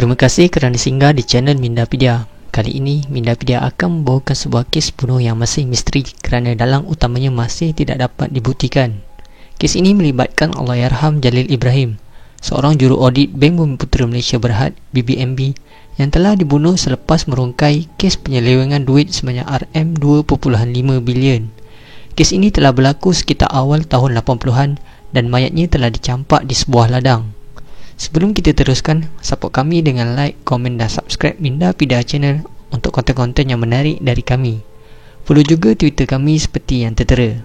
Terima kasih kerana singgah di channel Mindapedia. Kali ini, Mindapedia akan membawakan sebuah kes bunuh yang masih misteri kerana dalang utamanya masih tidak dapat dibuktikan. Kes ini melibatkan Allahyarham Jalil Ibrahim, seorang juru audit Bank Bumiputera Malaysia Berhad (BBMB) yang telah dibunuh selepas merungkai kes penyelewengan duit sebanyak RM2.5 bilion. Kes ini telah berlaku sekitar awal tahun 80-an dan mayatnya telah dicampak di sebuah ladang. Sebelum kita teruskan, support kami dengan like, komen dan subscribe Mindapedia channel untuk konten-konten yang menarik dari kami. Follow juga Twitter kami seperti yang tertera.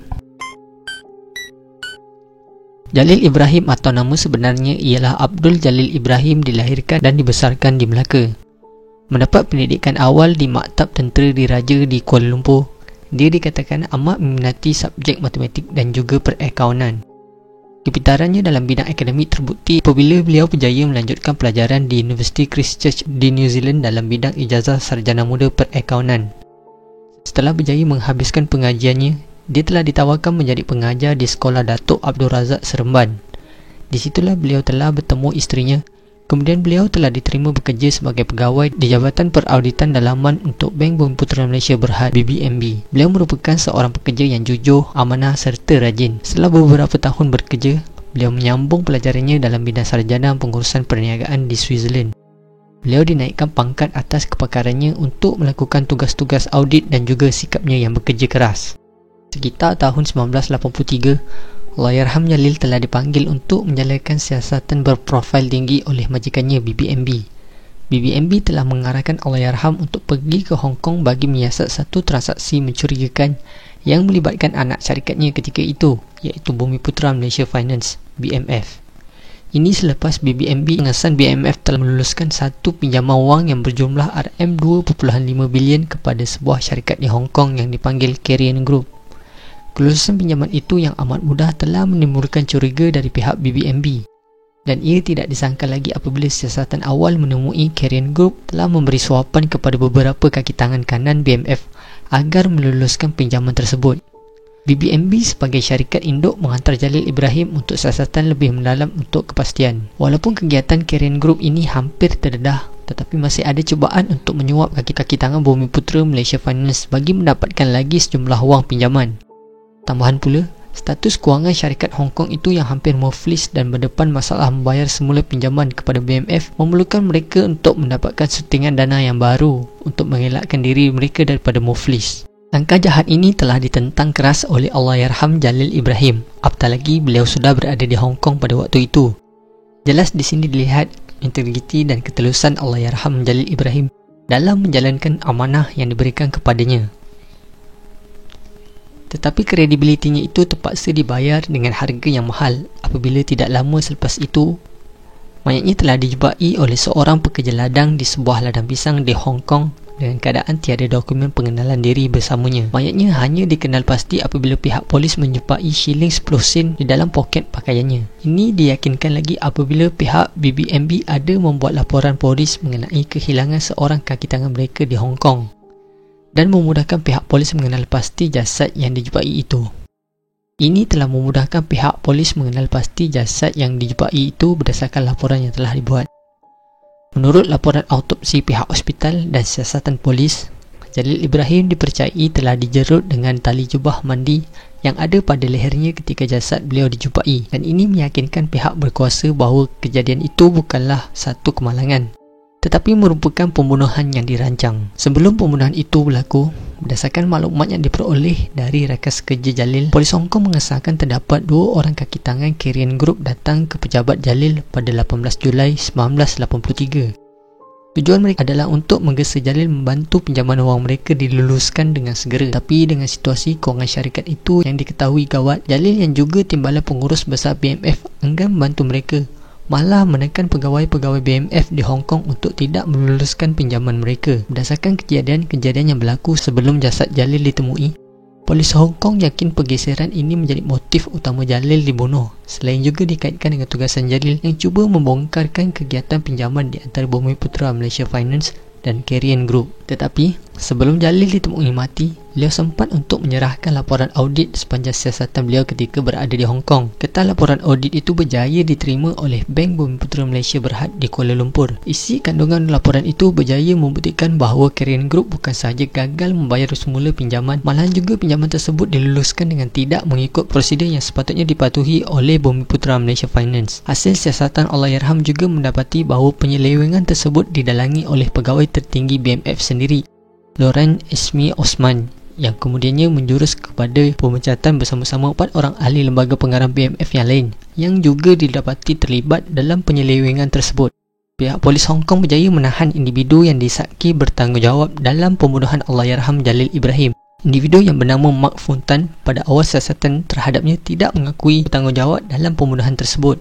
Jalil Ibrahim atau nama sebenarnya ialah Abdul Jalil Ibrahim dilahirkan dan dibesarkan di Melaka. Mendapat pendidikan awal di Maktab Tentera Diraja di Kuala Lumpur, dia dikatakan amat meminati subjek matematik dan juga perakaunan. Kepintarannya dalam bidang akademik terbukti apabila beliau berjaya melanjutkan pelajaran di Universiti Christchurch di New Zealand dalam bidang ijazah sarjana muda perakaunan. Setelah berjaya menghabiskan pengajiannya, dia telah ditawarkan menjadi pengajar di Sekolah Datuk Abdul Razak Seremban. Di situlah beliau telah bertemu isterinya. Kemudian beliau telah diterima bekerja sebagai pegawai di Jabatan Perauditan Dalaman untuk Bank Bumiputera Malaysia Berhad (BBMB). Beliau merupakan seorang pekerja yang jujur, amanah serta rajin. Setelah beberapa tahun bekerja, beliau menyambung pelajarannya dalam bidang sarjana pengurusan perniagaan di Switzerland. Beliau dinaikkan pangkat atas kepakarannya untuk melakukan tugas-tugas audit dan juga sikapnya yang bekerja keras. Sekitar tahun 1983, Allahyarham Jalil telah dipanggil untuk menjalankan siasatan berprofil tinggi oleh majikannya BBMB. BBMB telah mengarahkan Allahyarham untuk pergi ke Hong Kong bagi menyiasat satu transaksi mencurigakan yang melibatkan anak syarikatnya ketika itu, iaitu Bumiputera Malaysia Finance (BMF). Ini selepas BBMB mengesan BMF telah meluluskan satu pinjaman wang yang berjumlah RM2.5 bilion kepada sebuah syarikat di Hong Kong yang dipanggil Carrion Group. Kelulusan pinjaman itu yang amat mudah telah menimbulkan curiga dari pihak BBMB, dan ia tidak disangka lagi apabila siasatan awal menemui Carrion Group telah memberi suapan kepada beberapa kaki tangan kanan BMF agar meluluskan pinjaman tersebut. BBMB sebagai syarikat induk menghantar Jalil Ibrahim untuk siasatan lebih mendalam untuk kepastian. Walaupun kegiatan Carrion Group ini hampir terdedah, tetapi masih ada cubaan untuk menyuap kaki-kaki tangan Bumiputera Malaysia Finance bagi mendapatkan lagi sejumlah wang pinjaman. Tambahan pula, status kewangan syarikat Hong Kong itu yang hampir muflis dan berdepan masalah membayar semula pinjaman kepada BMF memerlukan mereka untuk mendapatkan suntingan dana yang baru untuk mengelakkan diri mereka daripada muflis. Langkah jahat ini telah ditentang keras oleh Allahyarham Jalil Ibrahim, apatah lagi beliau sudah berada di Hong Kong pada waktu itu. Jelas di sini dilihat integriti dan ketelusan Allahyarham Jalil Ibrahim dalam menjalankan amanah yang diberikan kepadanya. Tetapi kredibilitinya itu terpaksa dibayar dengan harga yang mahal apabila tidak lama selepas itu mayatnya telah dijumpai oleh seorang pekerja ladang di sebuah ladang pisang di Hong Kong dengan keadaan tiada dokumen pengenalan diri bersamanya. Mayatnya hanya dikenal pasti apabila pihak polis menjumpai shilling 10 sen di dalam poket pakaiannya. Ini diyakinkan lagi apabila pihak BBMB ada membuat laporan polis mengenai kehilangan seorang kaki tangan mereka di Hong Kong dan memudahkan pihak polis mengenal pasti jasad yang dijumpai itu. Ini telah memudahkan pihak polis mengenal pasti jasad yang dijumpai itu berdasarkan laporan yang telah dibuat. Menurut laporan autopsi pihak hospital dan siasatan polis, Jalil Ibrahim dipercayai telah dijerut dengan tali jubah mandi yang ada pada lehernya ketika jasad beliau dijumpai, dan ini meyakinkan pihak berkuasa bahawa kejadian itu bukanlah satu kemalangan, tetapi merupakan pembunuhan yang dirancang. Sebelum pembunuhan itu berlaku, berdasarkan maklumat yang diperoleh dari rakan kerja Jalil, polis Hong Kong mengesahkan terdapat 2 orang kaki tangan Carrion Group datang ke pejabat Jalil pada 18 Julai 1983. Tujuan mereka adalah untuk menggesa Jalil membantu pinjaman wang mereka diluluskan dengan segera. Tapi dengan situasi kewangan syarikat itu yang diketahui gawat, Jalil yang juga timbalan pengurus besar BMF enggan membantu mereka, malah menekan pegawai-pegawai BMF di Hong Kong untuk tidak meluluskan pinjaman mereka. Berdasarkan kejadian-kejadian yang berlaku sebelum jasad Jalil ditemui, polis Hong Kong yakin pergeseran ini menjadi motif utama Jalil dibunuh, selain juga dikaitkan dengan tugasan Jalil yang cuba membongkarkan kegiatan pinjaman di antara Bumiputera Malaysia Finance dan Carrion Group. Tetapi, sebelum Jalil ditemui mati, beliau sempat untuk menyerahkan laporan audit sepanjang siasatan beliau ketika berada di Hong Kong. Ketah laporan audit itu berjaya diterima oleh Bank Bumiputera Malaysia Berhad di Kuala Lumpur. Isi kandungan laporan itu berjaya membuktikan bahawa Carrion Group bukan sahaja gagal membayar semula pinjaman, malahan juga pinjaman tersebut diluluskan dengan tidak mengikut prosedur yang sepatutnya dipatuhi oleh Bumiputera Malaysia Finance. Hasil siasatan Allahyarham juga mendapati bahawa penyelewengan tersebut didalangi oleh pegawai tertinggi BMF sendiri, Lauren Ismi Osman, yang kemudiannya menjurus kepada pemecatan bersama-sama 4 orang ahli lembaga pengarah BMF yang lain yang juga didapati terlibat dalam penyelewengan tersebut. Pihak polis Hong Kong berjaya menahan individu yang disaki bertanggungjawab dalam pembunuhan Allahyarham Jalil Ibrahim. Individu yang bernama Mark Funtan pada awal siasatan terhadapnya tidak mengakui bertanggungjawab dalam pembunuhan tersebut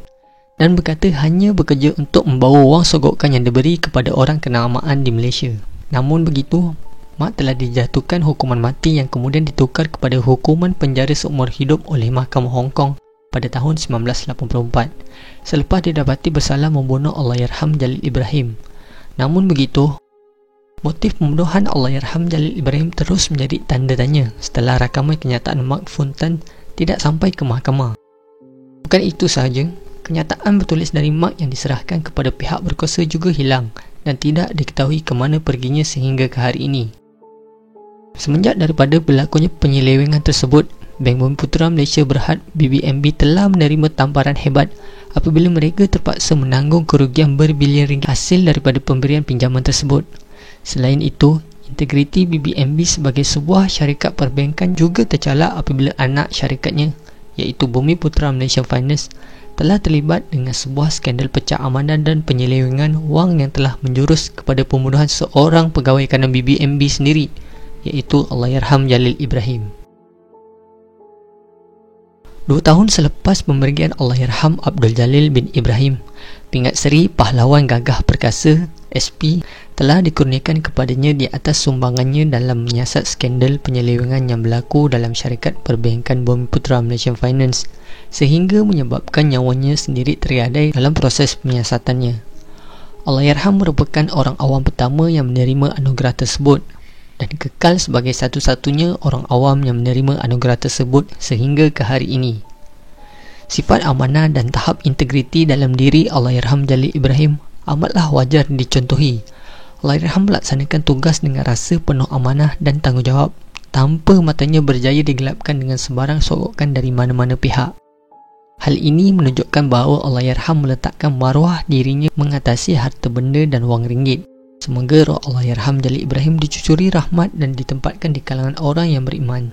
dan berkata hanya bekerja untuk membawa wang sogokan yang diberi kepada orang kenamaan di Malaysia. Namun begitu, Mark telah dijatuhkan hukuman mati yang kemudian ditukar kepada hukuman penjara seumur hidup oleh Mahkamah Hong Kong pada tahun 1984 selepas didapati bersalah membunuh Allahyarham Jalil Ibrahim. Namun begitu, motif pembunuhan Allahyarham Jalil Ibrahim terus menjadi tanda tanya setelah rakaman kenyataan Mark Funtan tidak sampai ke mahkamah. Bukan itu sahaja, kenyataan bertulis dari Mark yang diserahkan kepada pihak berkuasa juga hilang dan tidak diketahui ke mana perginya sehingga ke hari ini. Semenjak daripada berlakunya penyelewengan tersebut, Bank Bumiputera Malaysia Berhad BBMB telah menerima tamparan hebat apabila mereka terpaksa menanggung kerugian berbilion ringgit hasil daripada pemberian pinjaman tersebut. Selain itu, integriti BBMB sebagai sebuah syarikat perbankan juga tercalak apabila anak syarikatnya, iaitu Bumiputera Malaysia Finance, telah terlibat dengan sebuah skandal pecah amanah dan penyelewengan wang yang telah menjurus kepada pembunuhan seorang pegawai kanan BBMB sendiri, iaitu Allahyarham Jalil Ibrahim. 2 tahun selepas pemergian Allahyarham Abdul Jalil bin Ibrahim, pingat seri Pahlawan Gagah Perkasa SP telah dikurniakan kepadanya di atas sumbangannya dalam menyiasat skandal penyelewengan yang berlaku dalam syarikat perbankan Bumiputera Malaysia Finance sehingga menyebabkan nyawanya sendiri teriadai dalam proses penyiasatannya. Allahyarham merupakan orang awam pertama yang menerima anugerah tersebut dan kekal sebagai satu-satunya orang awam yang menerima anugerah tersebut sehingga ke hari ini. Sifat amanah dan tahap integriti dalam diri Allahyarham Jalil Ibrahim amatlah wajar dicontohi. Allahyarham melaksanakan tugas dengan rasa penuh amanah dan tanggungjawab tanpa matanya berjaya digelapkan dengan sebarang sogokan dari mana-mana pihak. Hal ini menunjukkan bahawa Allahyarham meletakkan maruah dirinya mengatasi harta benda dan wang ringgit. Semoga roh Allahyarham Jalil Ibrahim dicucuri rahmat dan ditempatkan di kalangan orang yang beriman.